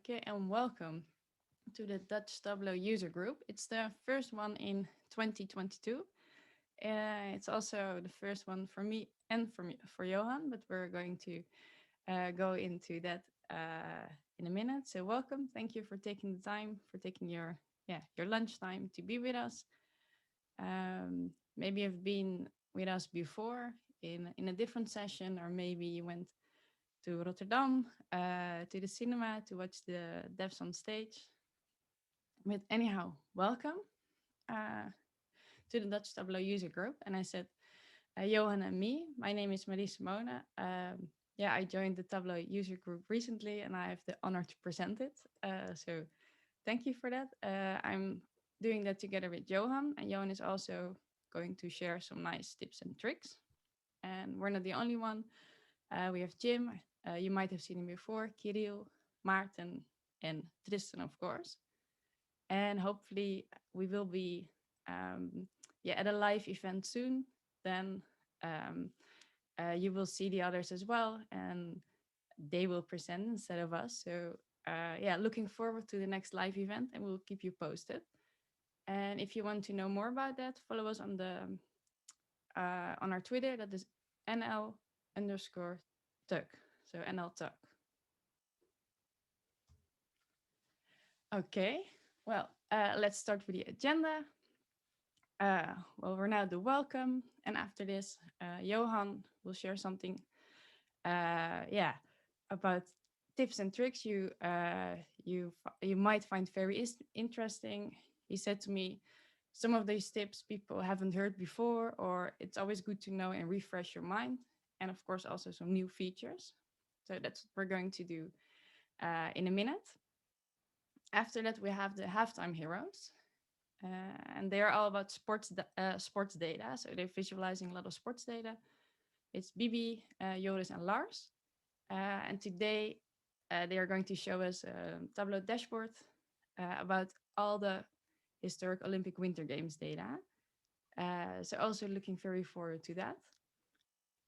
Okay, and welcome to the Dutch Tableau user group. It's the first one in 2022. It's also the first one for me and for Johan, but we're going to go into that in a minute. So welcome. Thank you for taking the time, for taking your lunchtime to be with us. Maybe you've been with us before in a different session, or maybe you went to Rotterdam, to the cinema to watch the devs on stage. But anyhow, welcome to the Dutch Tableau user group. And I said, Johan and me, my name is Marie Simone. I joined the Tableau user group recently and I have the honor to present it. So thank you for that. I'm doing that together with Johan, and Johan is also going to share some nice tips and tricks. And we're not the only one. We have Jim, you might have seen him before, Kirill, Maarten, and Tristan, of course. And hopefully we will be at a live event soon. Then you will see the others as well, and they will present instead of us. So looking forward to the next live event, and we'll keep you posted. And if you want to know more about that, follow us on the on our Twitter. That is NL_Tuck. So NL Tuck. Okay, well, let's start with the agenda. We're now the welcome, and after this, Johan will share something, about tips and tricks you might find very interesting. He said to me, some of these tips people haven't heard before, or it's always good to know and refresh your mind. And of course, also some new features. So that's what we're going to do in a minute. After that, we have the halftime heroes. And they are all about sports data. So they're visualizing a lot of sports data. It's Bibi, Joris, and Lars. And today, they are going to show us a Tableau dashboard about all the historic Olympic Winter Games data. So also looking very forward to that.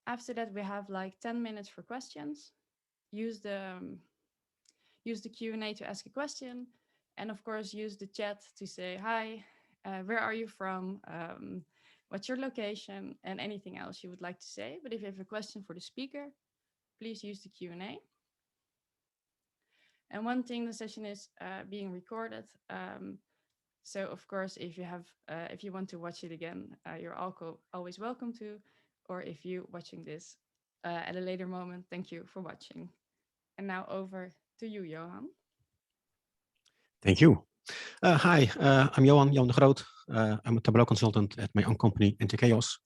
After that, we have like 10 minutes for questions. Use the Q&A to ask a question. And of course, use the chat to say, hi, where are you from? What's your location? And anything else you would like to say. But if you have a question for the speaker, please use the Q&A. And one thing, the session is being recorded. So of course, if you want to watch it again, you're always welcome to. Or if you're watching this at a later moment, thank you for watching. And now over to you, Johan. Thank you. Hi, I'm Johan de Groot. I'm a Tableau consultant at my own company, Chaos.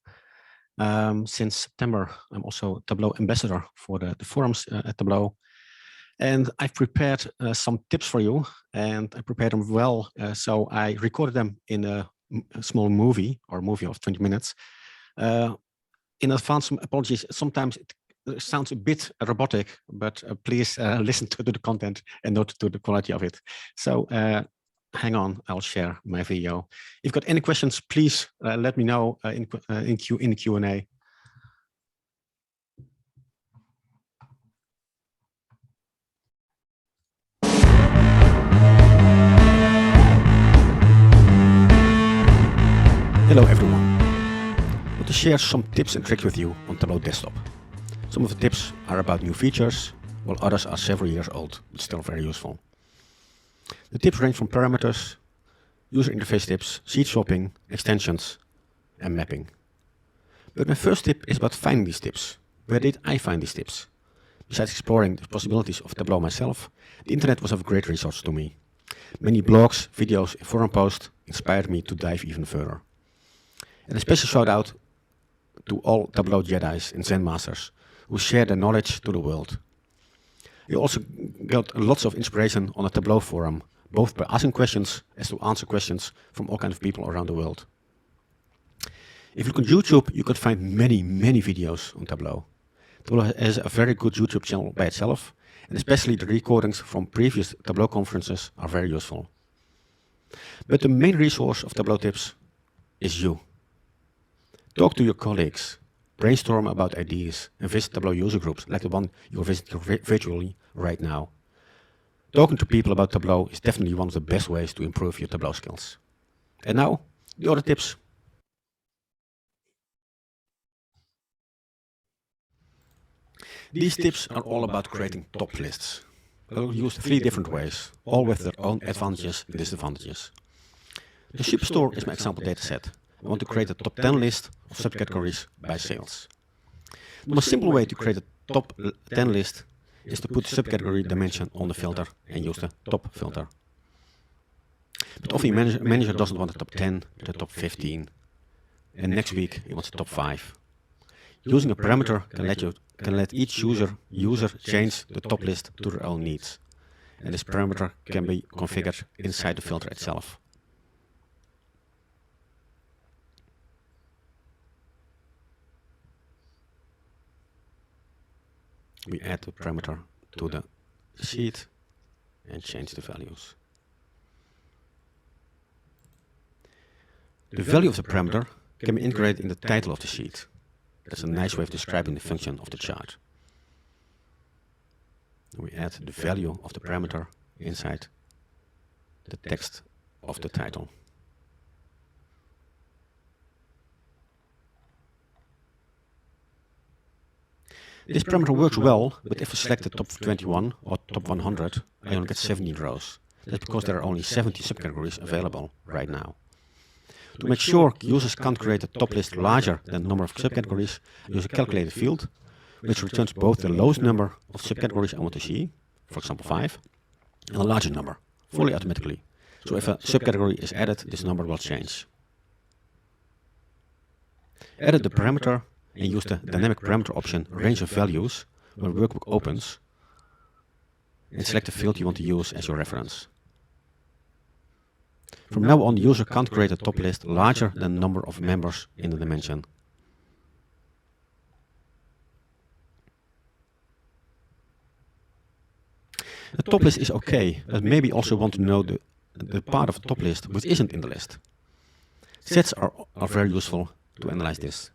Since September, I'm also Tableau ambassador for the forums at Tableau. And I've prepared some tips for you, and I prepared them well. So I recorded them in a small movie of 20 minutes. In advance, some apologies. Sometimes it sounds a bit robotic, but please listen to the content and not to the quality of it. So hang on, I'll share my video. If you've got any questions, please let me know in the Q&A. Hello everyone. I want to share some tips and tricks with you on Tableau Desktop. Some of the tips are about new features, while others are several years old, but still very useful. The tips range from parameters, user interface tips, sheet swapping, extensions, and mapping. But my first tip is about finding these tips. Where did I find these tips? Besides exploring the possibilities of Tableau myself, the internet was of great resource to me. Many blogs, videos, and forum posts inspired me to dive even further. And a special shout out to all Tableau Jedis and Zen Masters who share their knowledge to the world. You also got lots of inspiration on the Tableau forum, both by asking questions as to answer questions from all kinds of people around the world. If you look on YouTube, you could find many videos on Tableau. Tableau has a very good YouTube channel by itself, and especially the recordings from previous Tableau conferences are very useful. But the main resource of Tableau tips is you. Talk to your colleagues, brainstorm about ideas, and visit Tableau user groups like the one you're visiting virtually right now. Talking to people about Tableau is definitely one of the best ways to improve your Tableau skills. And now, the other tips. These tips are all about creating top lists. I'll use 3 different ways, all with their own advantages and disadvantages. The Superstore is my example dataset. I want to create a top 10 list of subcategories by sales. The most simple way to create a top 10 list is to put the subcategory dimension on the filter and use the top filter. But often manager doesn't want the top 10, but the top 15. And next week he wants the top 5. Using a parameter can let each user change the top list to their own needs. And this parameter can be configured inside the filter itself. We add the parameter to the sheet and change the values. The value of the parameter can be integrated in the title of the sheet. That's a nice way of describing the function of the chart. We add the value of the parameter inside the text of the title. This parameter works well, but if I select the top 21 or top 100, I only get 17 rows. That's because there are only 70 subcategories available right now. To make sure users can't create a top list larger than the number of subcategories, I use a calculated field, which returns both the lowest number of subcategories I want to see, for example 5, and a larger number, fully automatically. So if a subcategory is added, this number will change. Edit the parameter and use the dynamic parameter option range of values when Workbook opens, and select the field you want to use as your reference. From now on, the user can't create a top list larger than the number of members in the dimension. The top list is okay, but maybe also want to know the part of the top list which isn't in the list. Sets are very useful to analyze this.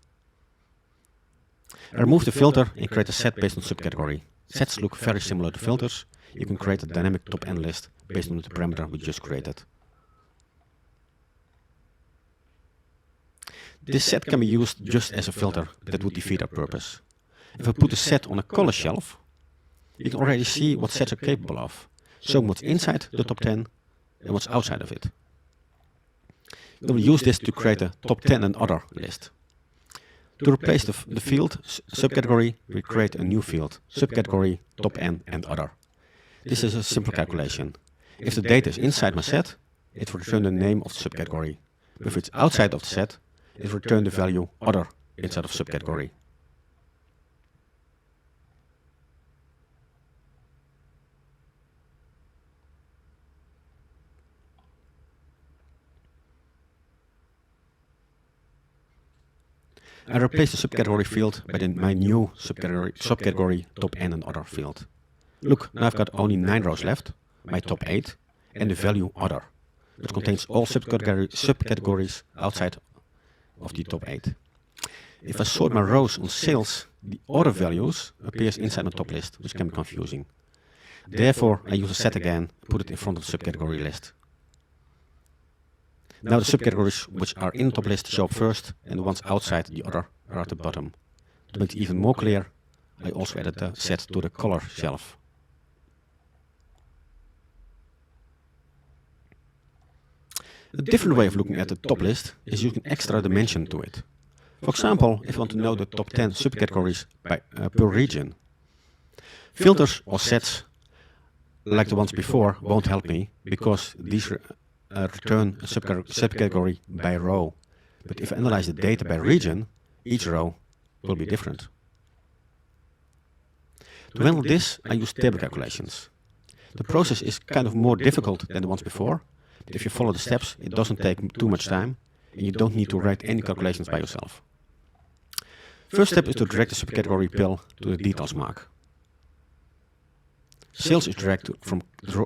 I remove the filter and create a set based on subcategory. Sets look very similar to filters. You can create a dynamic top n list based on the parameter we just created. This set can be used just as a filter, but that would defeat our purpose. If I put a set on a color shelf, you can already see what sets are capable of, showing what's inside the top 10 and what's outside of it. We will use this to create a top 10 and other list. To replace the field subcategory, we create a new field, subcategory top n and other. This is a simple calculation. If the data is inside my set, it will return the name of the subcategory. If it's outside of the set, it will return the value other inside of subcategory. I replace the subcategory field by my new subcategory top n and other field. Look, now I've got only 9 rows left, my top 8, and the value other, which contains all subcategories outside of the top 8. If I sort my rows on sales, the other values appears inside the top list, which can be confusing. Therefore, I use a set again, put it in front of the subcategory list. Now the subcategories which are in the top list show up first, and the ones outside the other are at the bottom. To make it even more clear, I also added the set to the color shelf. A different way of looking at the top list is using extra dimension to it. For example, if I want to know the top 10 subcategories per region. Filters or sets, like the ones before, won't help me, because these return a subcategory by row. But if I analyze the data by region, each row will be different. To handle this, I use table calculations. The process is kind of more difficult than the ones before, but if you follow the steps, it doesn't take too much time, and you don't need to write any calculations by yourself. First step is to drag the subcategory pill to the details mark. Sales is dragged from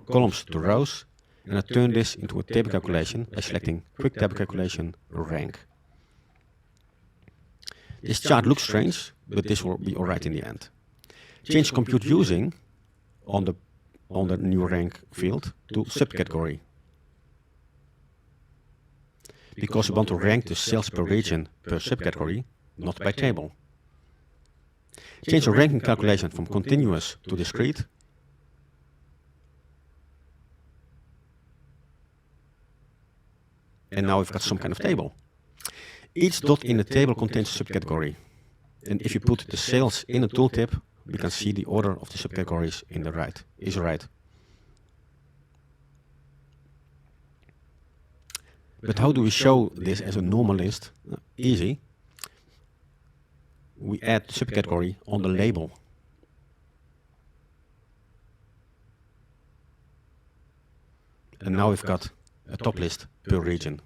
columns to rows, and I turn this into a table calculation by selecting Quick Table Calculation Rank. This chart looks strange, but this will be alright in the end. Change compute using on the on the new rank field to subcategory. Because we want to rank the sales per region per subcategory, not by table. Change the ranking calculation from continuous to discrete. And now we've got some kind of table. Each dot in the table contains a subcategory. And if you put the sales in a tooltip, we can see the order of the subcategories in the right is right. But how do we show this as a normal list? Easy. We add the subcategory on the label. And now we've got a top list per region.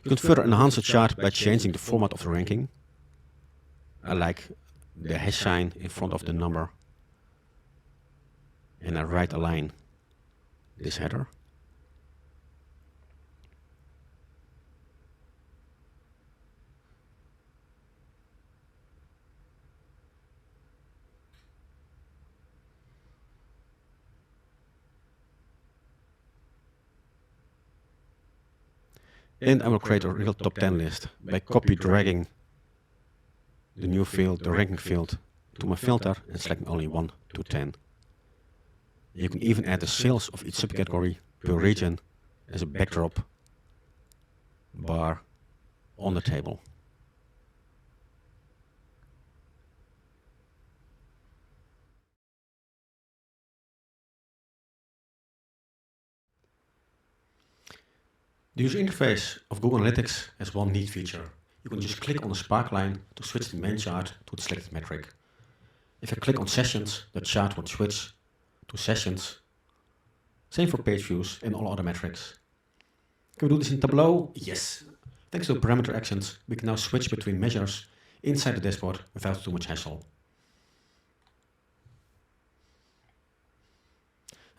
You can further enhance the chart by changing the format of the ranking. I like the hash sign in front of the number. And I right align this header. And I will create a real top 10 list by copy dragging the new field, the ranking field, to my filter and selecting only 1 to 10. You can even add the sales of each subcategory per region as a backdrop bar on the table. The user interface of Google Analytics has one neat feature. You can just click on the spark line to switch the main chart to the selected metric. If I click on sessions, the chart would switch to sessions. Same for page views and all other metrics. Can we do this in Tableau? Yes. Thanks to parameter actions, we can now switch between measures inside the dashboard without too much hassle.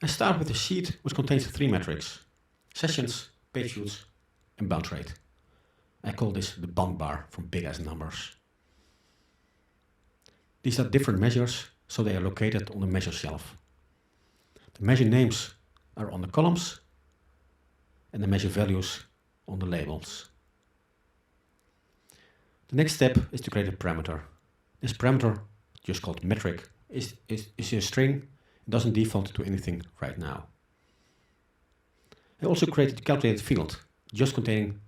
I start with a sheet which contains 3 metrics: sessions, page views, and bounce rate. I call this the bound bar from big ass numbers. These are different measures, so they are located on the measure shelf. The measure names are on the columns, and the measure values on the labels. The next step is to create a parameter. This parameter, just called metric, is a string. It doesn't default to anything right now. I also created a calculated field, just containing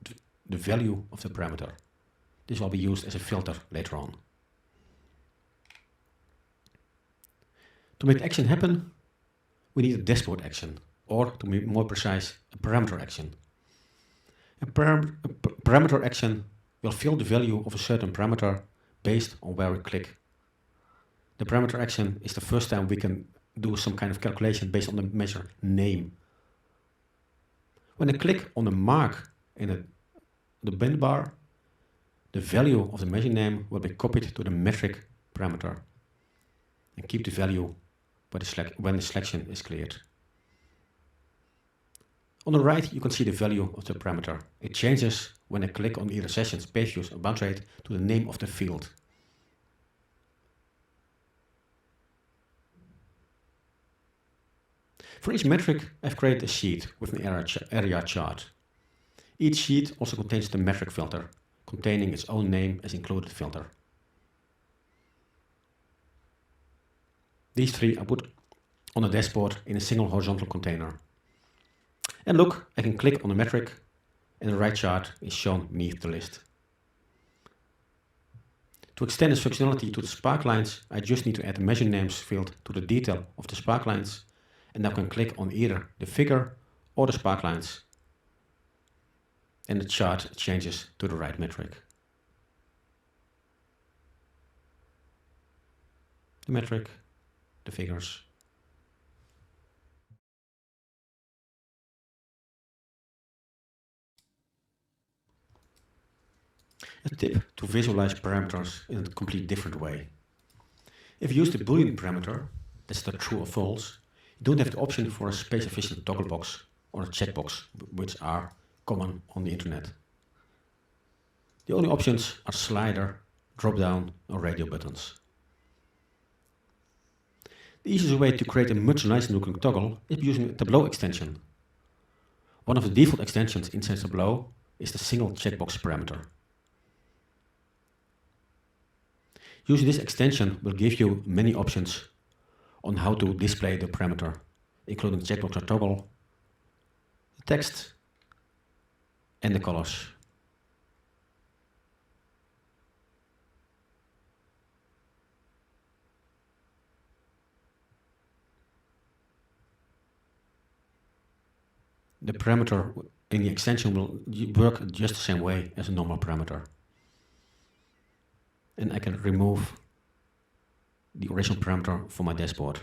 the value of the parameter. This will be used as a filter later on. To make the action happen, we need a dashboard action, or to be more precise, a parameter action. A parameter action will fill the value of a certain parameter based on where we click. The parameter action is the first time we can do some kind of calculation based on the measure name. When I click on the mark in the band bar, the value of the measure name will be copied to the metric parameter and keep the value when the selection is cleared. On the right, you can see the value of the parameter. It changes when I click on either sessions, page views, or bounce rate to the name of the field. For each metric, I've created a sheet with an area chart. Each sheet also contains the metric filter, containing its own name as included filter. These 3 are put on the dashboard in a single horizontal container. And look, I can click on the metric and the right chart is shown beneath the list. To extend this functionality to the spark lines, I just need to add the measure names field to the detail of the spark lines, and now I can click on either the figure or the spark lines, and the chart changes to the right metric. The metric, the figures. A tip to visualize parameters in a completely different way. If you use the Boolean parameter, that's the true or false, you don't have the option for a space-efficient toggle box or a checkbox, which are common on the internet. The only options are slider, drop-down, or radio buttons. The easiest way to create a much nicer looking toggle is using a Tableau extension. One of the default extensions inside Tableau is the single checkbox parameter. Using this extension will give you many options on how to display the parameter, including checkbox or toggle, the text, and the colors. The parameter in the extension will work just the same way as a normal parameter. And I can remove the original parameter from my dashboard.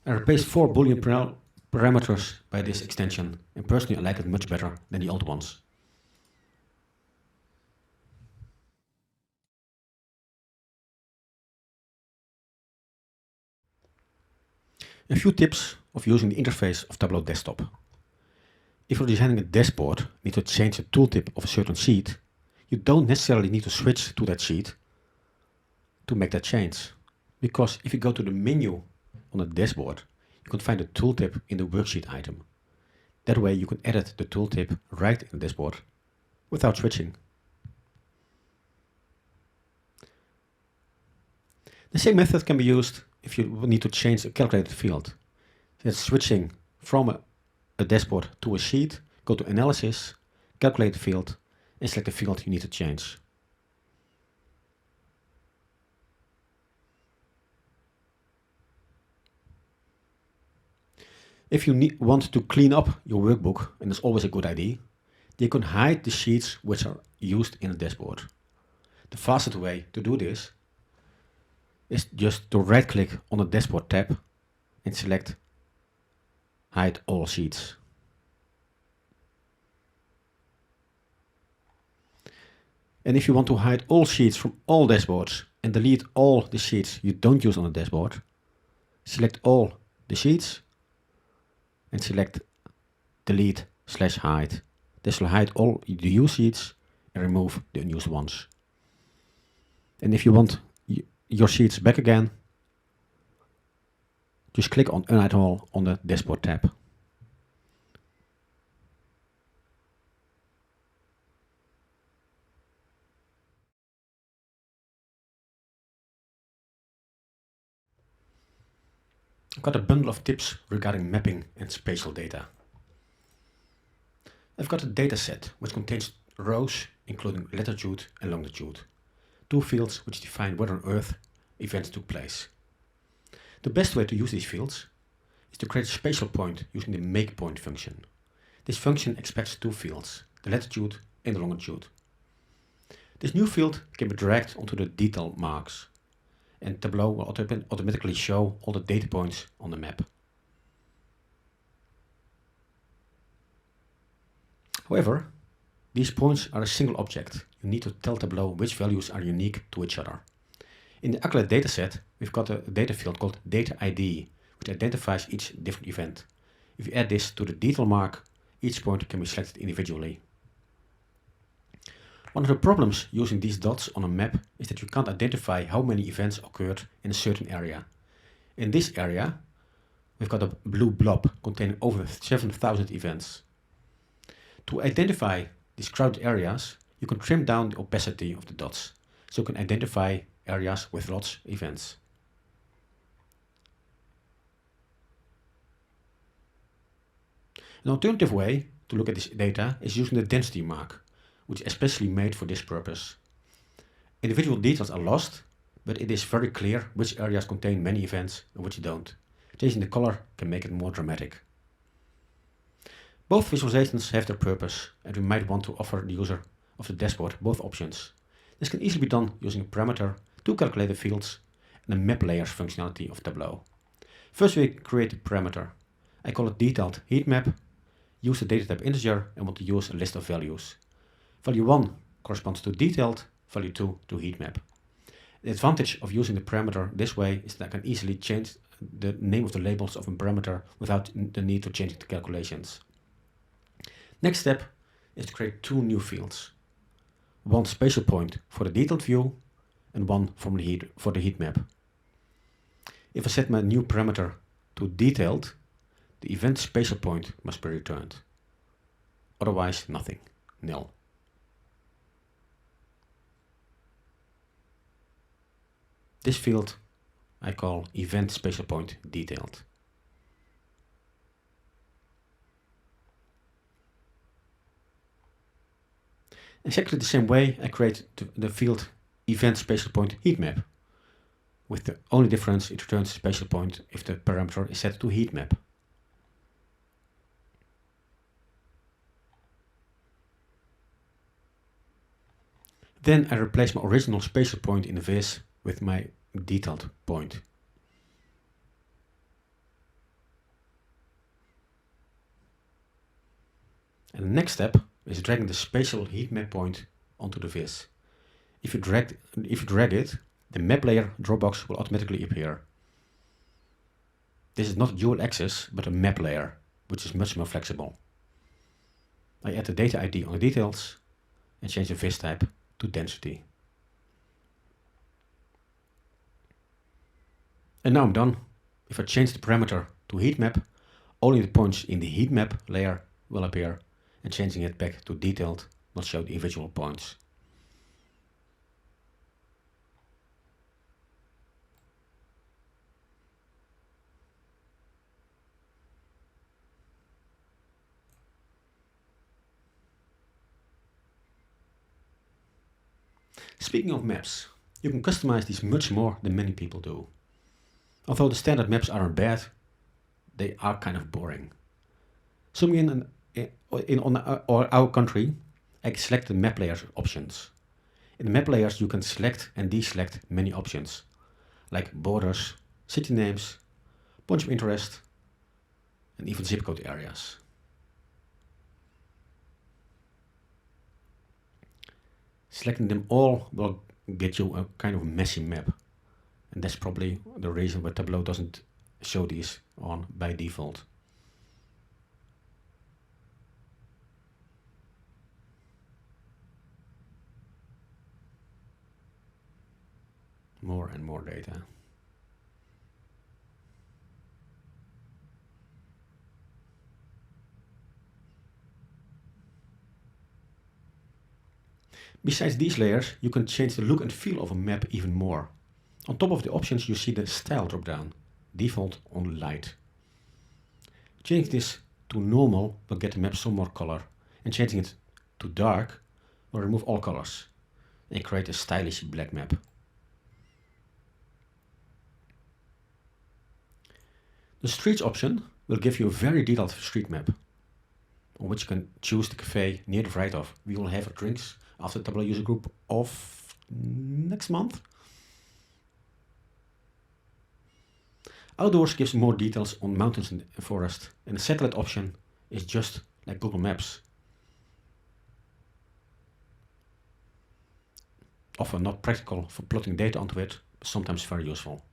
I replaced 4 Boolean parameters by this extension, and personally I like it much better than the old ones. A few tips of using the interface of Tableau Desktop. If you're designing a dashboard and need to change the tooltip of a certain sheet, you don't necessarily need to switch to that sheet to make that change. Because if you go to the menu on the dashboard, you can find the tooltip in the worksheet item. That way you can edit the tooltip right in the dashboard without switching. The same method can be used if you need to change a calculated field. That's switching from a dashboard to a sheet, go to Analysis, calculate the field, and select the field you need to change. If you want to clean up your workbook, and it's always a good idea, you can hide the sheets which are used in a dashboard. The fastest way to do this is just to right-click on the Dashboard tab and select Hide All Sheets. And if you want to hide all sheets from all dashboards and delete all the sheets you don't use on the dashboard, select all the sheets and select Delete/Hide. This will hide all the used sheets and remove the unused ones. And if you want your sheets back again, just click on Unhide All on the Dashboard tab. I've got a bundle of tips regarding mapping and spatial data. I've got a dataset which contains rows including latitude and longitude, 2 fields which define where on Earth events took place. The best way to use these fields is to create a spatial point using the makePoint function. This function expects 2 fields, the latitude and the longitude. This new field can be dragged onto the detail marks, and Tableau will automatically show all the data points on the map. However, these points are a single object. You need to tell Tableau which values are unique to each other. In the Accolade dataset, we've got a data field called Data ID, which identifies each different event. If you add this to the detail mark, each point can be selected individually. One of the problems using these dots on a map is that you can't identify how many events occurred in a certain area. In this area, we've got a blue blob containing over 7,000 events. To identify these crowded areas, you can trim down the opacity of the dots, so you can identify areas with lots of events. An alternative way to look at this data is using the density mark, which is especially made for this purpose. Individual details are lost, but it is very clear which areas contain many events and which don't. Changing the color can make it more dramatic. Both visualizations have their purpose, and we might want to offer the user of the dashboard both options. This can easily be done using a parameter, 2 calculated fields, and a map layers functionality of Tableau. First we create a parameter. I call it detailed heat map, use the data type integer, and want to use a list of values. Value 1 corresponds to detailed, value 2 to heat map. The advantage of using the parameter this way is that I can easily change the name of the labels of a parameter without the need to change the calculations. Next step is to create 2 new fields. One spatial point for the detailed view and one for the heat map. If I set my new parameter to detailed, the event spatial point must be returned. Otherwise, nothing, nil. This field I call event spatial point detailed. Exactly the same way I create the field event spatial point heat map. With the only difference, it returns the spatial point if the parameter is set to heat map. Then I replace my original spatial point in the vis with my detailed point. And the next step is dragging the spatial heat map point onto the vis. If you drag it, the map layer dropbox will automatically appear. This is not dual axis, but a map layer, which is much more flexible. I add the data ID on the details and change the vis type to density. And now I'm done. If I change the parameter to heat map, only the points in the heat map layer will appear, and changing it back to detailed will show the individual points. Speaking of maps, you can customize these much more than many people do. Although the standard maps aren't bad, they are kind of boring. Zooming in on our country, I select the map layers options. In the map layers you can select and deselect many options, like borders, city names, points of interest, and even zip code areas. Selecting them all will get you a kind of messy map, and that's probably the reason why Tableau doesn't show these on by default. More and more data. Besides these layers, you can change the look and feel of a map even more. On top of the options you see the style drop-down, default on light. Changing this to normal will get the map some more color, and changing it to dark will remove all colors and create a stylish black map. The streets option will give you a very detailed street map, on which you can choose the cafe near the write-off. We will have drinks after the Tableau user group of next month. Outdoors gives more details on mountains and forest, and the satellite option is just like Google Maps. Often not practical for plotting data onto it, but sometimes very useful.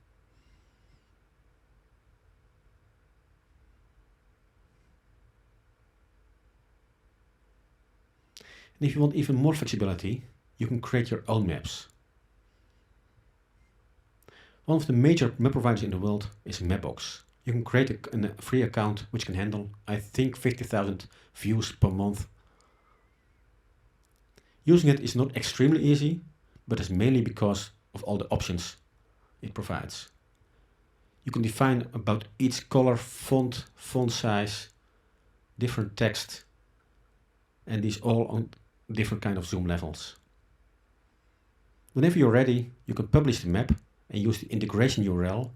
And if you want even more flexibility, you can create your own maps. One of the major map providers in the world is Mapbox. You can create a free account which can handle, I think, 50,000 views per month. Using it is not extremely easy, but it's mainly because of all the options it provides. You can define about each color, font size, different text, and these all on different kind of zoom levels. Whenever you're ready, you can publish the map and use the integration URL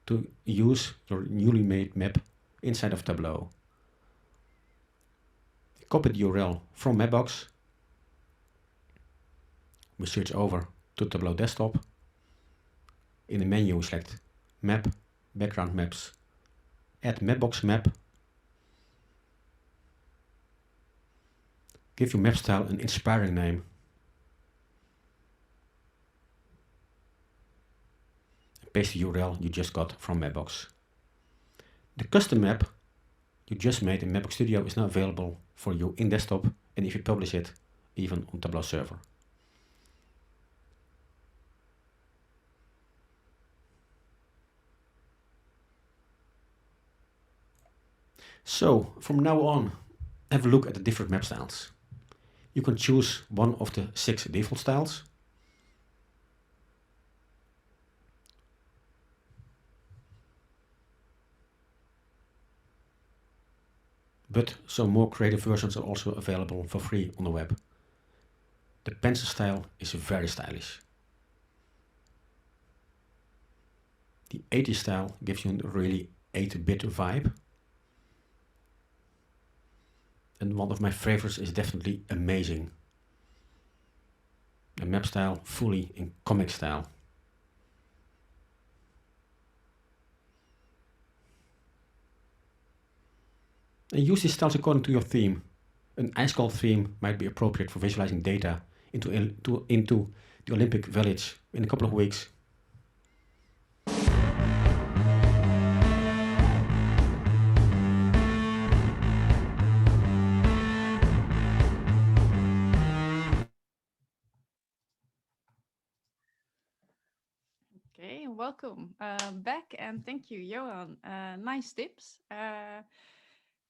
to use your newly made map inside of Tableau. Copy the URL from Mapbox. We switch over to Tableau desktop. In the menu select Map, Background Maps, add Mapbox map. Give your map style an inspiring name. Paste the URL you just got from Mapbox. The custom map you just made in Mapbox Studio is now available for you in desktop, and if you publish it, even on Tableau server. So from now on, have a look at the different map styles. You can choose one of the 6 default styles. But some more creative versions are also available for free on the web. The pencil style is very stylish. The 80 style gives you a really 8-bit vibe. And one of my favorites is definitely Amazing. A map style fully in comic style. And use these styles according to your theme. An ice cold theme might be appropriate for visualizing data into the Olympic Village in a couple of weeks. Okay, welcome back, and thank you, Johan. Nice tips.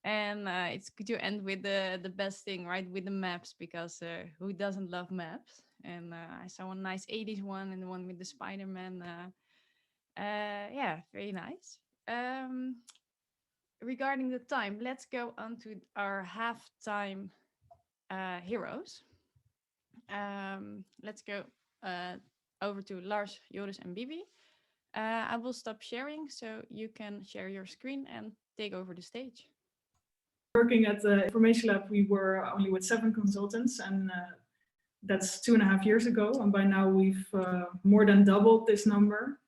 And it's good to end with the best thing, right? With the maps, because who doesn't love maps? And I saw a nice 80s one and the one with the Spider-Man. Yeah, very nice. Regarding the time, let's go on to our halftime heroes. Let's go over to Lars, Joris, and Bibi. I will stop sharing so you can share your screen and take over the stage. Working at the Information Lab, we were only with 7 consultants, and that's 2.5 years ago. And by now we've more than doubled this number.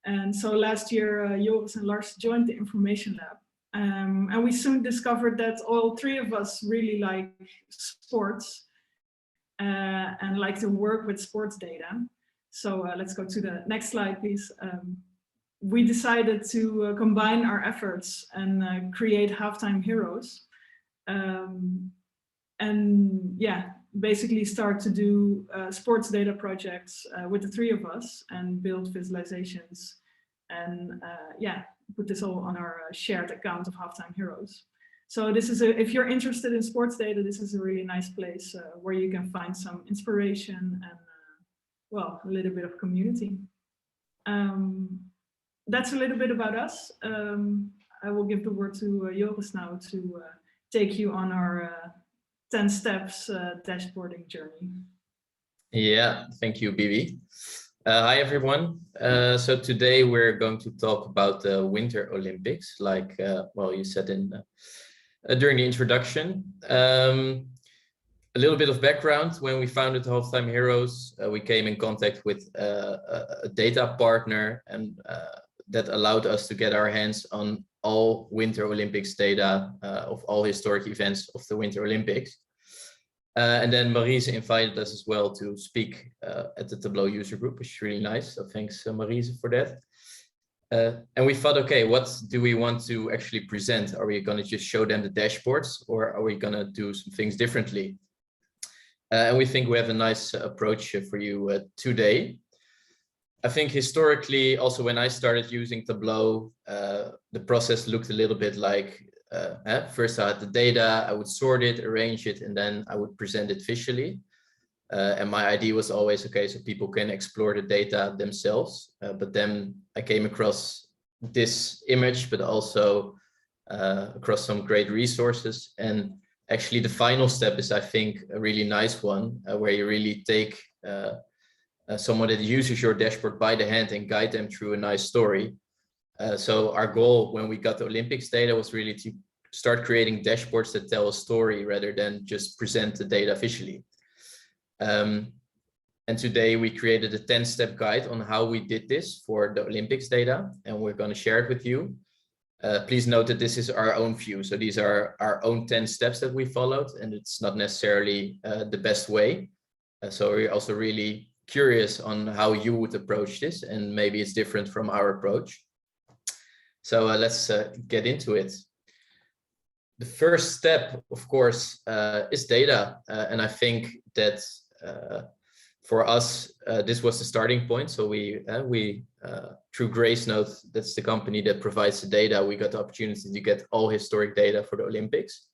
And so last year, Joris and Lars joined the Information Lab. And we soon discovered that all 3 of us really like sports and like to work with sports data. So let's go to the next slide, please. We decided to combine our efforts and create halftime heroes. And yeah, basically start to do sports data projects with the 3 of us and build visualizations and yeah, put this all on our shared account of Halftime Heroes. So this is if you're interested in sports data, this is a really nice place where you can find some inspiration and well, a little bit of community. That's a little bit about us. I will give the word to Joris now to take you on our 10 steps dashboarding journey. Yeah, thank you, Bibi. Hi, everyone. So today we're going to talk about the Winter Olympics, like, well, you said in during the introduction. A little bit of background: when we founded Halftime Heroes, we came in contact with a data partner, and that allowed us to get our hands on all Winter Olympics data of all historic events of the Winter Olympics. And then Marise invited us as well to speak at the Tableau user group, which is really nice. So thanks, Marise, for that. And we thought, okay, what do we want to actually present? Are we going to just show them the dashboards, or are we going to do some things differently? And we think we have a nice approach for you today. I think historically, also when I started using Tableau, the process looked a little bit like, first I had the data, I would sort it, arrange it, and then I would present it visually. And my idea was always, okay, so people can explore the data themselves. But then I came across this image, but also across some great resources. And actually the final step is, I think, a really nice one, where you really take someone that uses your dashboard by the hand and guide them through a nice story. So our goal when we got the Olympics data was really to start creating dashboards that tell a story rather than just present the data visually. And today we created a 10-step guide on how we did this for the Olympics data, and we're going to share it with you. Please note that this is our own view. So these are our own 10 steps that we followed, and it's not necessarily the best way. So we're also really curious on how you would approach this, and maybe it's different from our approach. So let's get into it. The first step, of course, is data. And I think that for us, this was the starting point. So we through GraceNote, that's the company that provides the data, we got the opportunity to get all historic data for the Olympics.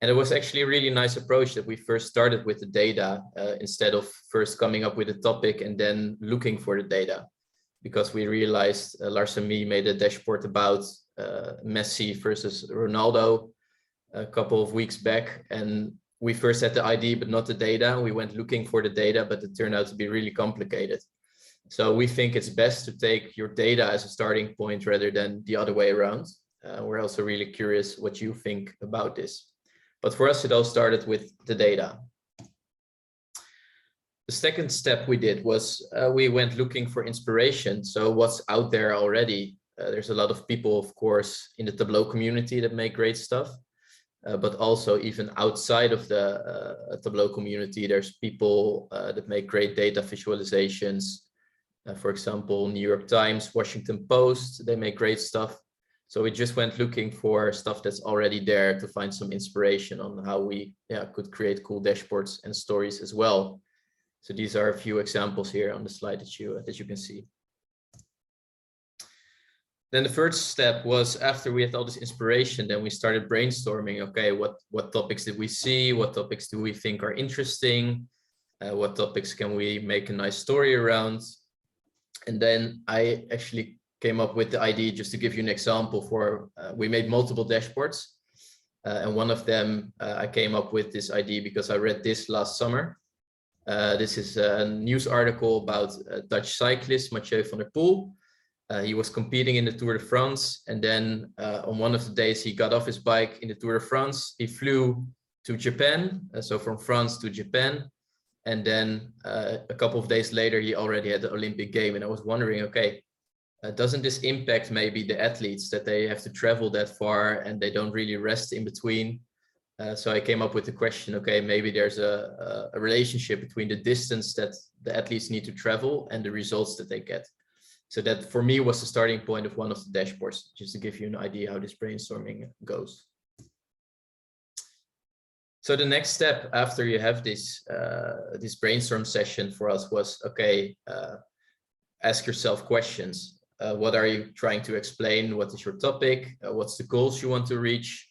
And it was actually a really nice approach that we first started with the data instead of first coming up with a topic and then looking for the data. Because we realized, Lars and me made a dashboard about Messi versus Ronaldo a couple of weeks back. And we first had the ID, but not the data. We went looking for the data, but it turned out to be really complicated. So we think it's best to take your data as a starting point rather than the other way around. We're also really curious what you think about this. But for us, it all started with the data. The second step we did was we went looking for inspiration. So what's out there already? There's a lot of people, of course, in the Tableau community that make great stuff. But also even outside of the Tableau community, there's people that make great data visualizations. For example, New York Times, Washington Post, they make great stuff. So we just went looking for stuff that's already there to find some inspiration on how we could create cool dashboards and stories as well. So these are a few examples here on the slide that you can see. Then the first step was, after we had all this inspiration, then we started brainstorming, okay, what topics did we see? What topics do we think are interesting? What topics can we make a nice story around? And then I actually came up with the idea, just to give you an example, for we made multiple dashboards. And one of them, I came up with this idea because I read this last summer. This is a news article about Dutch cyclist Mathieu van der Poel. He was competing in the Tour de France, and then on one of the days he got off his bike in the Tour de France. He flew to Japan, so from France to Japan, and then a couple of days later he already had the Olympic game. And I was wondering, okay, doesn't this impact maybe the athletes, that they have to travel that far and they don't really rest in between? So I came up with the question, okay, maybe there's a relationship between the distance that the athletes need to travel and the results that they get. So that for me was the starting point of one of the dashboards, just to give you an idea how this brainstorming goes. So the next step after you have this, this brainstorm session for us was, okay, ask yourself questions. What are you trying to explain? What is your topic? What's the goals you want to reach?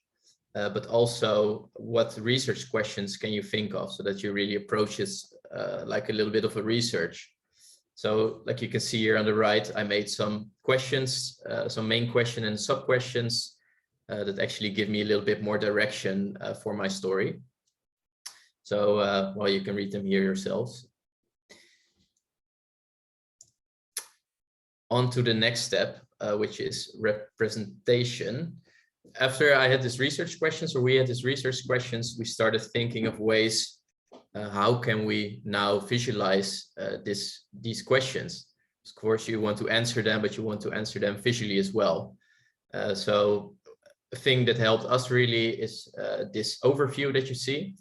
But also, what research questions can you think of so that you really approach this like a little bit of a research? So like you can see here on the right, I made some questions, some main question and sub questions that actually give me a little bit more direction for my story. So well, you can read them here yourselves. On to the next step, which is representation. After I had this research questions, or we had this research questions, we started thinking of ways, how can we now visualize these questions? Of course, you want to answer them, but you want to answer them visually as well. So a thing that helped us really is this overview that you see.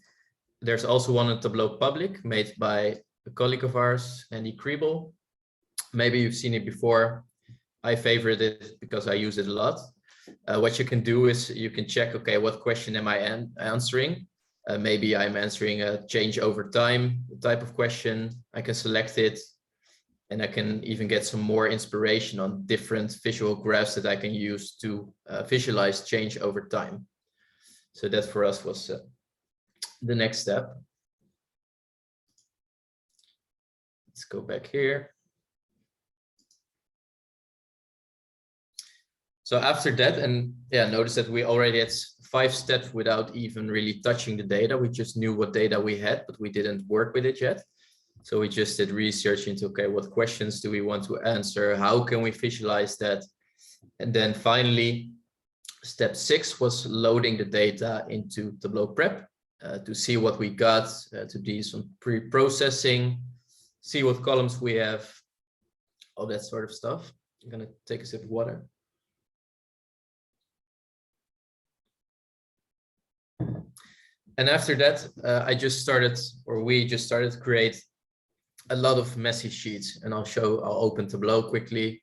There's also one on Tableau Public made by a colleague of ours, Andy Kriebel. Maybe you've seen it before. I favorite it because I use it a lot. What you can do is you can check, okay, what question am I answering? Maybe I'm answering a change over time type of question. I can select it, and I can even get some more inspiration on different visual graphs that I can use to visualize change over time. So that for us was the next step. Let's go back here. So after that, and yeah, notice that we already had 5 steps without even really touching the data. We just knew what data we had, but we didn't work with it yet. So we just did research into, okay, what questions do we want to answer? How can we visualize that? And then finally, step 6 was loading the data into Tableau Prep to see what we got, to do some pre-processing, see what columns we have, all that sort of stuff. I'm gonna take a sip of water. And after that, I just started, or we just started to create a lot of messy sheets. And I'll open Tableau quickly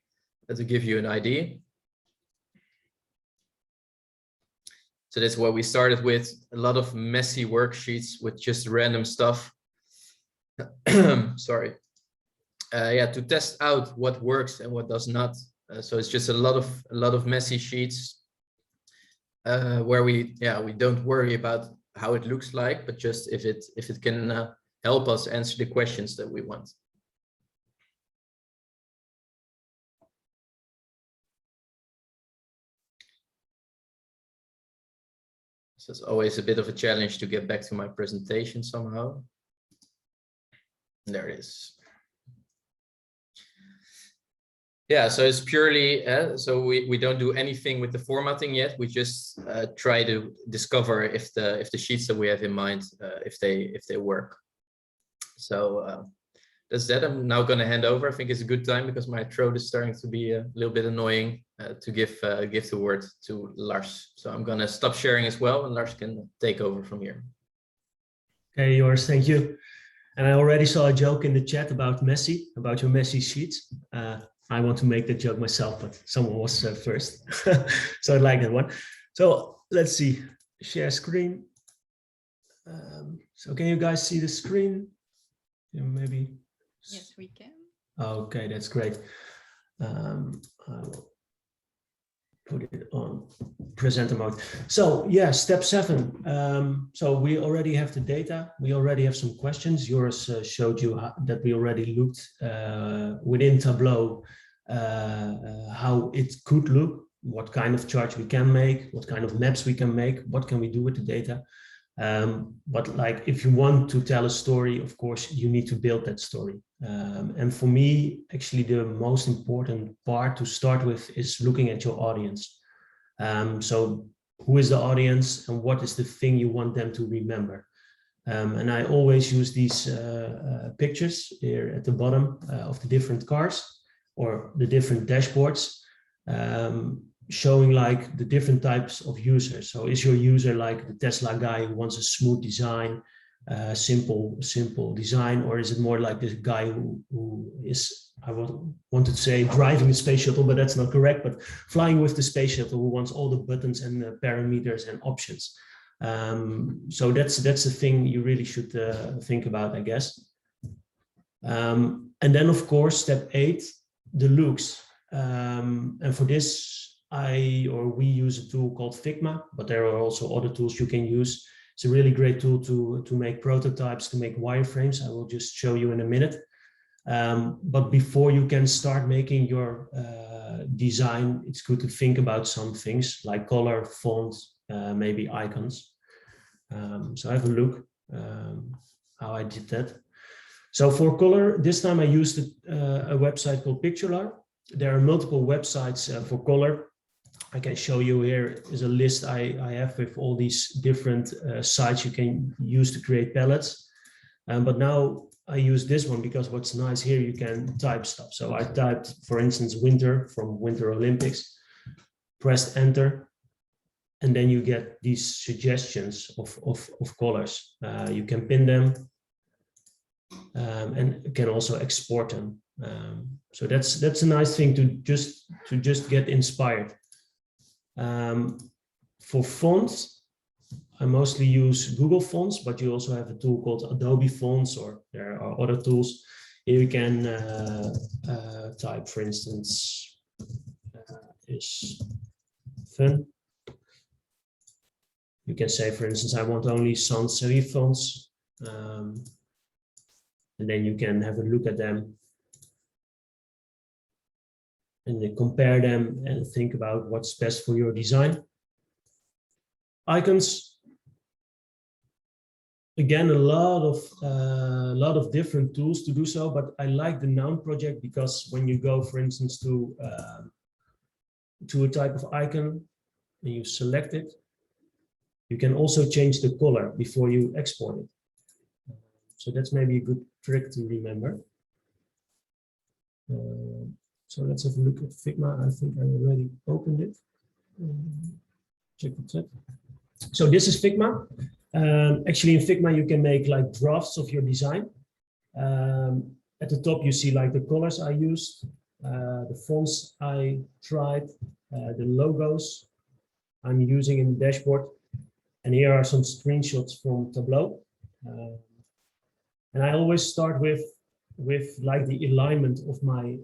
to give you an idea. So that's what we started with, a lot of messy worksheets with just random stuff. Sorry. yeah, to test out what works and what does not. So it's just a lot of messy sheets where we don't worry about how it looks like, but just if it can help us answer the questions that we want. So it's always a bit of a challenge to get back to my presentation somehow. There it is. Yeah, so it's purely, so we don't do anything with the formatting yet. We just try to discover if the sheets that we have in mind, if they work. So that's that. I'm now going to hand over. I think it's a good time because my throat is starting to be a little bit annoying to give the word to Lars. So I'm going to stop sharing as well, and Lars can take over from here. Okay, Joris, thank you. And I already saw a joke in the chat about your messy sheets. I want to make that joke myself, but someone was first. So I like that one. So let's see, share screen. So can you guys see the screen? Yeah, maybe. Yes, we can. Okay, that's great. I will put it on presenter mode. So yeah, step 7. So we already have the data. We already have some questions. Joris showed you that we already looked within Tableau how it could look, what kind of charts we can make, what kind of maps we can make, what can we do with the data. But like if you want to tell a story, of course, you need to build that story. And for me, actually, the most important part to start with is looking at your audience. So who is the audience and what is the thing you want them to remember? And I always use these pictures here at the bottom of the different cars or the different dashboards, showing like the different types of users. So is your user like the Tesla guy who wants a smooth design, simple design, or is it more like this guy who is, I wanted to say driving a space shuttle, but that's not correct, but flying with the space shuttle who wants all the buttons and the parameters and options. So that's the thing you really should think about, I guess. And then of course, step 8, the looks. And for this, we use a tool called Figma, but there are also other tools you can use. It's a really great tool to make prototypes, to make wireframes. I will just show you in a minute. But before you can start making your design, it's good to think about some things like color, font, maybe icons. So have a look how I did that. So for color, this time I used a website called Picturelar. There are multiple websites for color. I can show you here is a list I have with all these different sites you can use to create palettes. But now I use this one because what's nice here, you can type stuff. So I typed, for instance, winter from Winter Olympics, pressed enter, and then you get these suggestions of colors. You can pin them and you can also export them. So that's a nice thing to just get inspired. For fonts, I mostly use Google Fonts, but you also have a tool called Adobe Fonts, or there are other tools. Here you can type, for instance, is fun. You can say, for instance, I want only sans serif fonts, and then you can have a look at them and then compare them and think about what's best for your design. Icons, again, a lot of different tools to do so, but I like the noun project because when you go, for instance, to a type of icon and you select it, you can also change the color before you export it. So that's maybe a good trick to remember. So let's have a look at Figma. I think I already opened it. Check the chat. So this is Figma. Actually, in Figma, you can make like drafts of your design. At the top, you see like the colors I used, the fonts I tried, the logos I'm using in the dashboard. And here are some screenshots from Tableau. And I always start with with like the alignment of my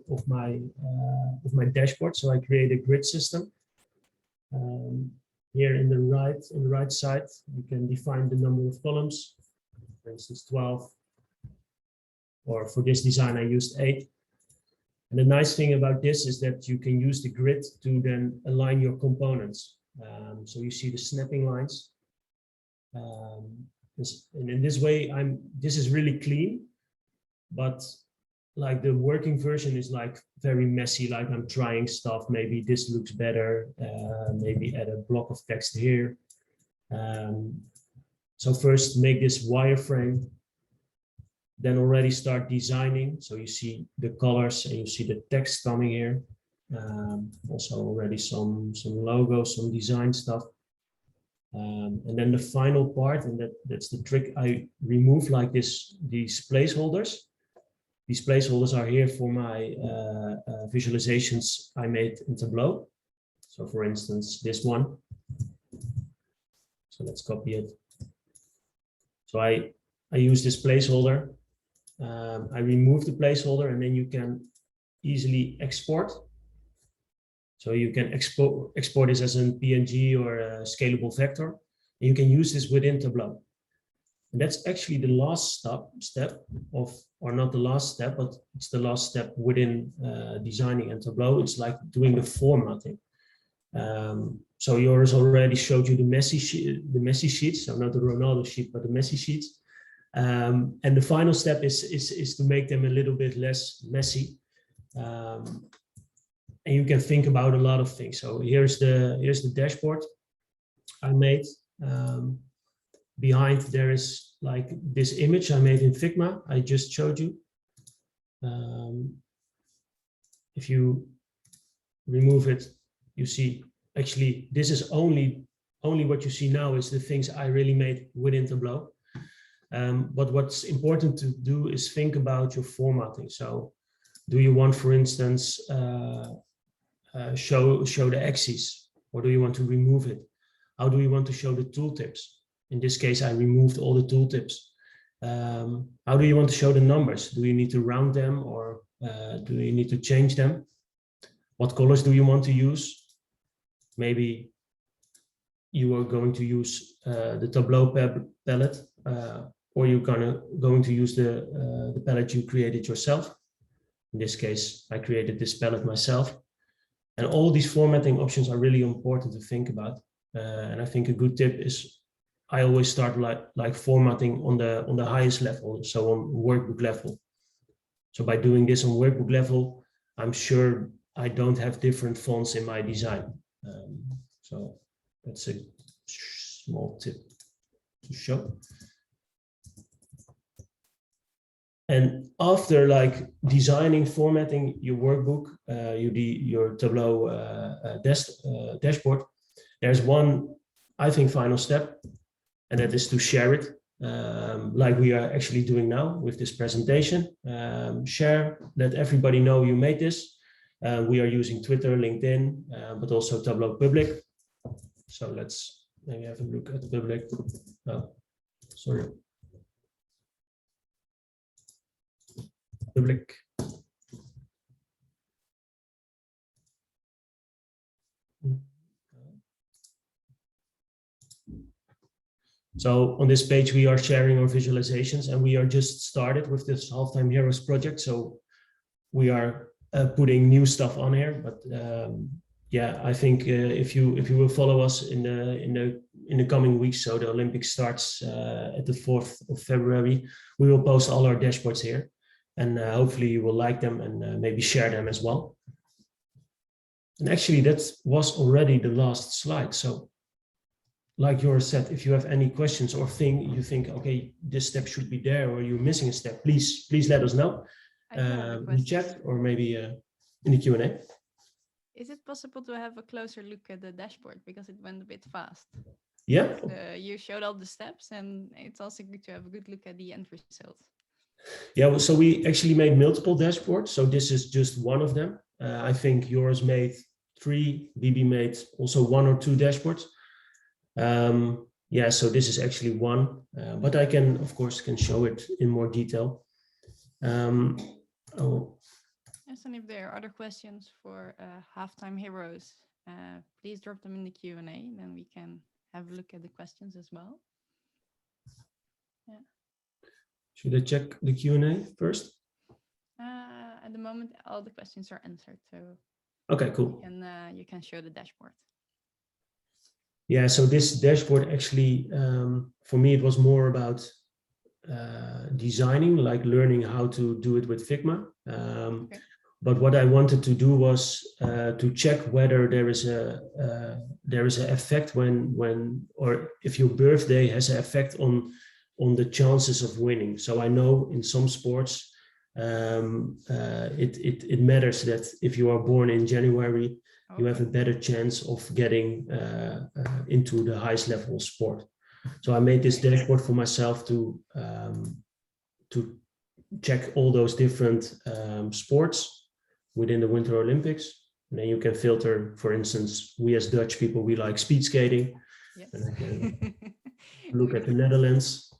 dashboard. So I create a grid system. Here in the right side, you can define the number of columns, for instance, 12. Or for this design, I used 8. And the nice thing about this is that you can use the grid to then align your components. So you see the snapping lines. And in this way, this is really clean, but like the working version is like very messy, like I'm trying stuff. Maybe this looks better, maybe add a block of text here. So first make this wireframe, then already start designing. So you see the colors and you see the text coming here. Also already some logos, some design stuff. And then the final part, and that's the trick, I remove like these placeholders. These placeholders are here for my visualizations I made in Tableau. So for instance, this one. So let's copy it. So I use this placeholder. I remove the placeholder, and then you can easily export. So you can export this as a PNG or a scalable vector. And you can use this within Tableau. And that's actually the last step of, or not the last step, but it's the last step within designing in Tableau. It's like doing the formatting. So Joris already showed you the messy sheets. So not the Ronaldo sheet, but the messy sheets. And the final step is to make them a little bit less messy. And you can think about a lot of things. So here's the dashboard I made. Behind there is like this image I made in Figma. I just showed you. If you remove it, you see actually this is only what you see now is the things I really made within Tableau. But what's important to do is think about your formatting. So do you want, for instance, show the axes, or do you want to remove it? How do you want to show the tooltips? In this case, I removed all the tooltips. How do you want to show the numbers? Do you need to round them, or do you need to change them? What colors do you want to use? Maybe you are going to use the Tableau palette, or you're going to use the palette you created yourself. In this case, I created this palette myself. And all these formatting options are really important to think about. And I think a good tip is I always start like formatting on the highest level, so on workbook level. So by doing this on workbook level, I'm sure I don't have different fonts in my design. So that's a small tip to show. And after like designing, formatting your workbook, your Tableau dashboard, there's one, I think, final step, and that is to share it, like we are actually doing now with this presentation. Share, let everybody know you made this. We are using Twitter, LinkedIn, but also Tableau Public. So let's maybe have a look at the public. Oh, sorry. Public. So on this page, we are sharing our visualizations, and we are just started with this Halftime Heroes project. So we are putting new stuff on here, but yeah, I think if you will follow us in the coming weeks, so the Olympics starts at the 4th of February, we will post all our dashboards here. And hopefully you will like them and maybe share them as well. And actually that was already the last slide. So like Joris said, if you have any questions or you think, okay, this step should be there, or you're missing a step, please let us know in the chat, or maybe in the Q&A. Is it possible to have a closer look at the dashboard, because it went a bit fast? Yeah. You showed all the steps, and it's also good to have a good look at the end result. Yeah, so we actually made multiple dashboards. So this is just one of them. I think Joris made 3, Bibi made also 1 or 2 dashboards. Yeah, so this is actually one, but I can, of course, show it in more detail. Oh, Yes, and if there are other questions for halftime heroes, please drop them in the Q&A. Then we can have a look at the questions as well. Yeah. should I check the Q&A first? At the moment, all the questions are answered, so Okay, cool. you can show the dashboard. Yeah, so this dashboard actually, for me, it was more about designing, like learning how to do it with Figma. Okay. But what I wanted to do was to check whether there is an effect when or if your birthday has an effect on the chances of winning. So I know in some sports it matters that if you are born in January, you have a better chance of getting into the highest level of sport. So I made this dashboard for myself to check all those different sports within the Winter Olympics. And then you can filter, for instance, we as Dutch people, we like speed skating. Yes. And I can look at the Netherlands.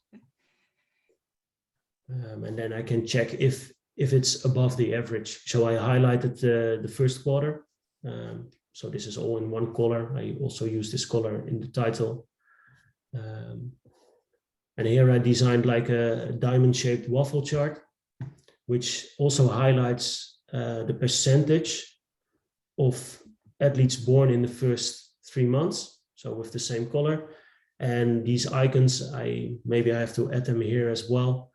And then I can check if it's above the average. So I highlighted the first quarter. So this is all in one color. I also use this color in the title. And here I designed like a diamond-shaped waffle chart, which also highlights the percentage of athletes born in the first 3 months. So with the same color. And these icons, maybe I have to add them here as well.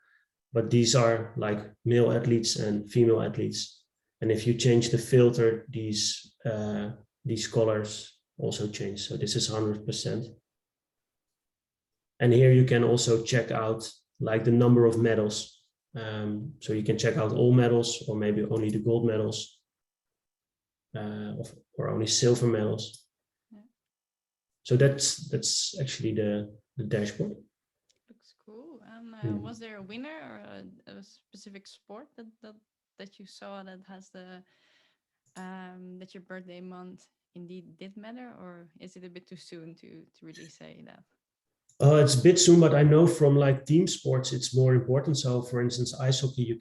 But these are like male athletes and female athletes. And if you change the filter, these colors also change. So this is 100%. And here you can also check out like the number of medals. So you can check out all medals or maybe only the gold medals or only silver medals. Yeah. So that's actually the dashboard. Looks cool. And was there a winner or a specific sport that you saw that has the that your birthday month indeed did matter, or is it a bit too soon to really say that? It's a bit soon, but I know from like team sports, it's more important. So for instance, ice hockey, you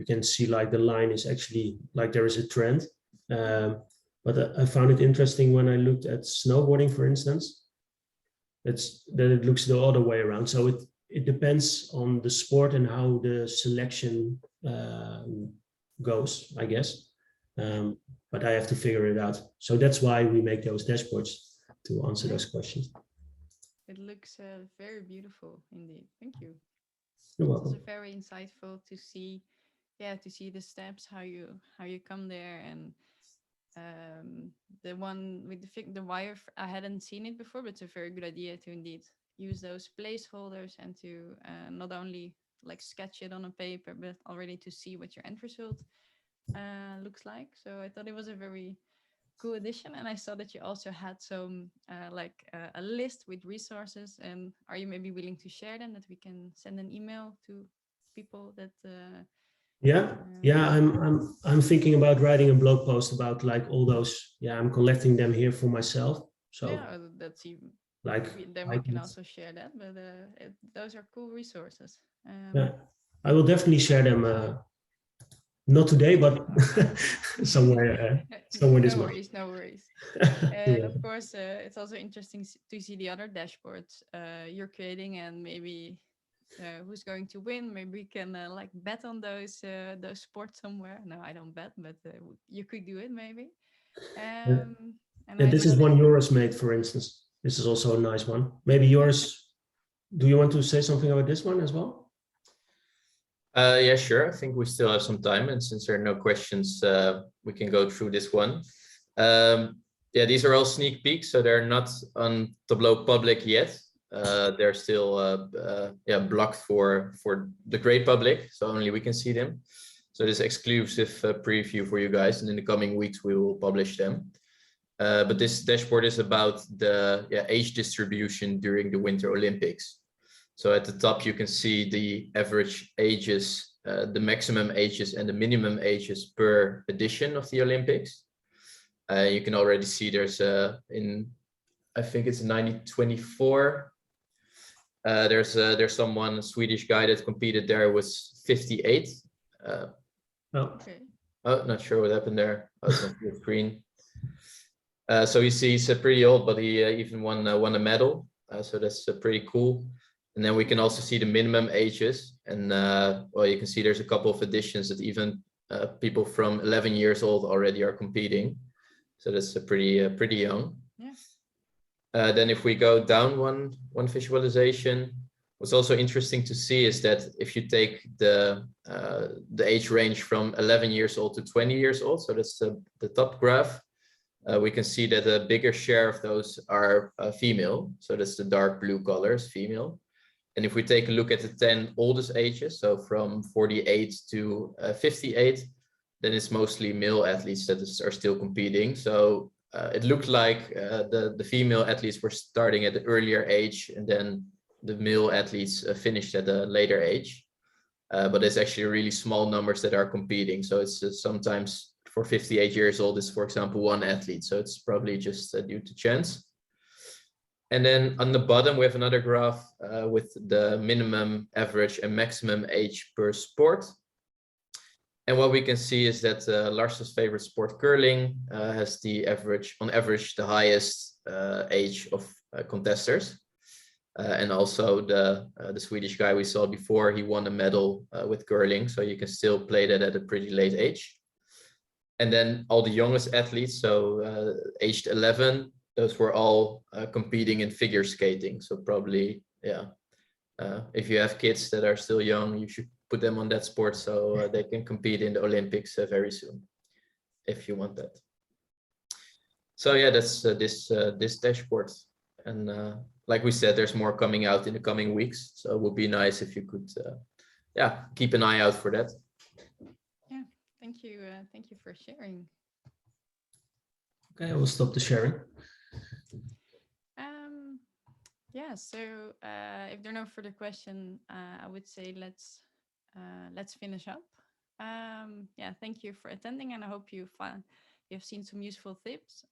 can see like the line is actually like there is a trend. But I found it interesting when I looked at snowboarding, for instance, that it looks the other way around. So it depends on the sport and how the selection goes, I guess. But I have to figure it out. So that's why we make those dashboards to answer those questions. It looks very beautiful indeed. Thank you. You're welcome. It's very insightful to see, to see the steps, how you come there, and the one with the wire. I hadn't seen it before, but it's a very good idea to indeed use those placeholders and to not only like sketch it on a paper, but already to see what your end result looks like. So I thought it was a very cool addition, and I saw that you also had some a list with resources. And are you maybe willing to share them, that we can send an email to people that I'm thinking about writing a blog post about like all those. I'm collecting them here for myself. So that's even like then we can also share that, but those are cool resources. I will definitely share them. Not today, but somewhere this month. No worries. And of course, it's also interesting to see the other dashboards you're creating, and maybe who's going to win. Maybe we can like bet on those sports somewhere. No, I don't bet, but you could do it maybe. And this is one Joris made, for instance. This is also a nice one. Maybe Joris, do you want to say something about this one as well? Yeah, sure. I think we still have some time, and since there are no questions, we can go through this one. These are all sneak peeks, so they're not on Tableau public yet. They're still blocked for the great public, so only we can see them. So this exclusive preview for you guys, and in the coming weeks we will publish them. But this dashboard is about the age distribution during the Winter Olympics. So at the top, you can see the average ages, the maximum ages and the minimum ages per edition of the Olympics. You can already see there's I think it's 1924. There's a Swedish guy that competed there was 58. No. Okay. Oh, not sure what happened there. Oh, it's on the screen. So you see, he's pretty old, but he even won a medal. So that's pretty cool. And then we can also see the minimum ages. And well, you can see there's a couple of editions that even people from 11 years old already are competing. So that's pretty young. Yeah. Then if we go down one visualization, what's also interesting to see is that if you take the age range from 11 years old to 20 years old, so that's the top graph, we can see that a bigger share of those are female. So that's the dark blue colors, female. And if we take a look at the 10 oldest ages, so from 48 to 58, then it's mostly male athletes that are still competing. So it looked like the female athletes were starting at an earlier age, and then the male athletes finished at a later age. But it's actually really small numbers that are competing. So it's sometimes for 58 years old is, for example, one athlete. So it's probably just due to chance. And then on the bottom, we have another graph with the minimum, average, and maximum age per sport. And what we can see is that Lars's favorite sport, curling, has on average, the highest age of contesters. And also the Swedish guy we saw before, he won a medal with curling. So you can still play that at a pretty late age. And then all the youngest athletes, so aged 11, those were all competing in figure skating. So probably, yeah, if you have kids that are still young, you should put them on that sport so they can compete in the Olympics very soon, if you want that. So yeah, that's this dashboard. And like we said, there's more coming out in the coming weeks. So it would be nice if you could, yeah, keep an eye out for that. Yeah, thank you. Thank you for sharing. Okay, I will stop the sharing. Yeah, so if there are no further questions, I would say let's finish up. Yeah, thank you for attending, and I hope you've seen some useful tips.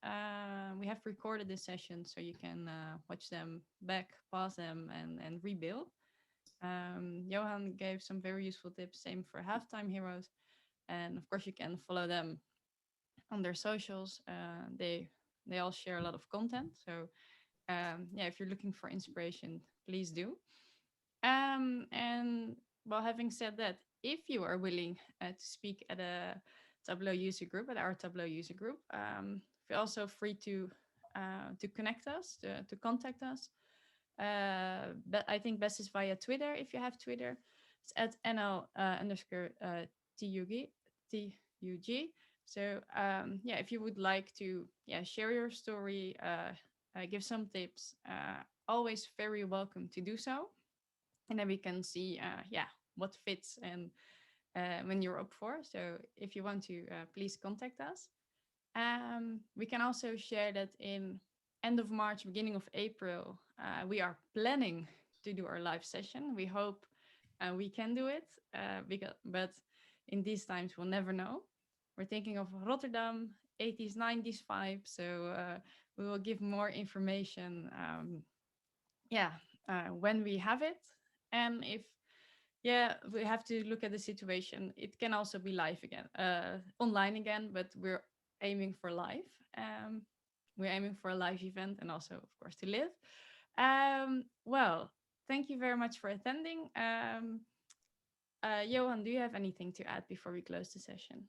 We have recorded this session, so you can watch them back, pause them, and rebuild. Johan gave some very useful tips, same for Halftime Heroes, and of course you can follow them on their socials. They all share a lot of content, so yeah, if you're looking for inspiration, please do. And well, having said that, if you are willing to speak at a Tableau user group, at our Tableau user group, feel also free to connect us, to contact us. But I think best is via Twitter, if you have Twitter. It's at NL_TUG. So yeah, if you would like to share your story, give some tips, always very welcome to do so. And then we can see what fits and when you're up for. So if you want to, please contact us. We can also share that in end of March, beginning of April, we are planning to do our live session. We hope we can do it, but in these times, we'll never know. We're thinking of Rotterdam, 80s, 90s vibe. So we will give more information when we have it. And if we have to look at the situation, it can also be live again, online again, but we're aiming for live. We're aiming for a live event and also, of course, to live. Well, thank you very much for attending. Johan, do you have anything to add before we close the session?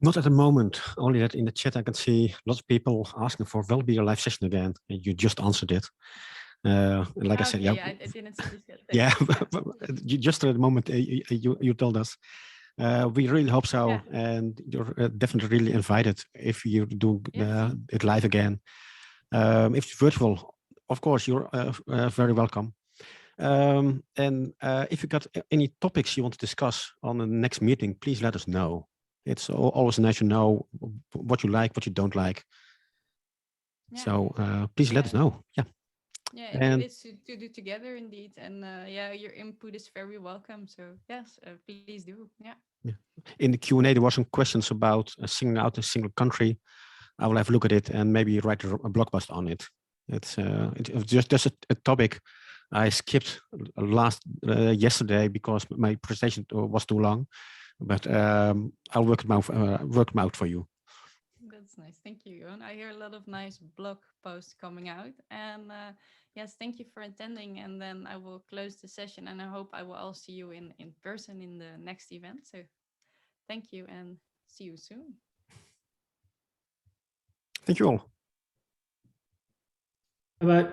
Not at the moment, only that in the chat I can see lots of people asking for will be a live session again, and you just answered it. Like I said, yeah, I didn't see this yet. Yeah, just at the moment you told us. We really hope so, and you're definitely really invited if you do it live again. If it's virtual, of course, you're very welcome. And if you got any topics you want to discuss on the next meeting, please let us know. It's always nice to know what you like, what you don't like. Yeah. So please let us know. Yeah. Yeah, and it's to do together indeed. And your input is very welcome. So yes, please do. Yeah. In the Q&A, there were some questions about singling out a single country. I will have a look at it and maybe write a blog post on it. It's just a topic I skipped yesterday because my presentation was too long. but I'll work them out for you. That's nice. Thank you, Johan. I hear a lot of nice blog posts coming out. And yes, thank you for attending. And then I will close the session. And I hope I will all see you in person in the next event. So thank you and see you soon. Thank you all. Bye-bye.